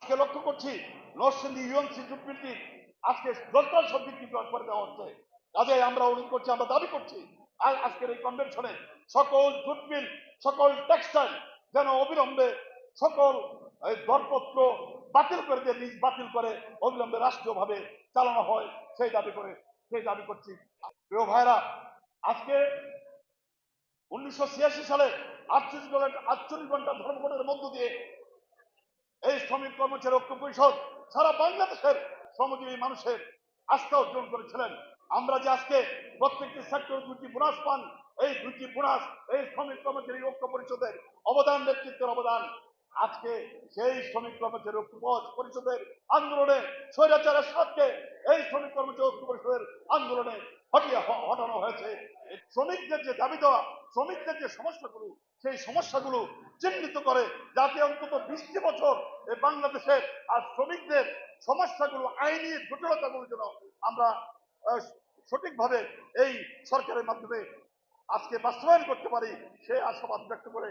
আজকে লক্ষ্য করছি নরসিংদী ইউএনসি জুট মিলটি আজকে জলটাল সব বিক্রি করে দেওয়া হচ্ছে। কাজে আমরা অনুরোধ করছি, আমরা দাবি করছি আজকের এই কনভেনশনে সকল জুট মিল, সকল টেক্সটাইল যেন অবিলম্বে সকল দরপত্র বাতিল করে দিয়ে লিজ বাতিল করে অবিলম্বে রাষ্ট্রীয়ভাবে চালানো হয় সেই দাবি করছি। প্রিয় ভাইরা, আজকে 1986 সালে 48 ঘন্টা ধর্মঘটের মধ্য দিয়ে এই শ্রমিক কর্মচারী ঐক্য পরিষদ সারা বাংলাদেশের শ্রমজীবী মানুষের আস্থা অর্জন করেছিলেন। আমরা যে আজকে প্রত্যেকটি সেক্টর 2টি বোনাস পান, এই 2টি বোনাস এই শ্রমিক কর্মচারী ঐক্য পরিষদের অবদান, নেতৃত্বের অবদান। আজকে সেই শ্রমিক কর্মচারী ঐক্য পরিষদের আন্দোলনে স্বৈরাচারের সাথে এই শ্রমিক কর্মচারী ঐক্য পরিষদের আন্দোলনে হটানো হয়েছে। শ্রমিকদের যে দাবি দেওয়া, শ্রমিকদের যে সমস্যাগুলো, সেই সমস্যাগুলো চিহ্নিত করে যাতে অন্তত 20টি বছর এই বাংলাদেশের আর শ্রমিকদের সমস্যাগুলো, আইনি জটিলতাগুলো যেন আমরা সঠিকভাবে এই সরকারের মাধ্যমে আজকে বাস্তবায়ন করতে পারি, সে আশাবাদ ব্যক্ত করে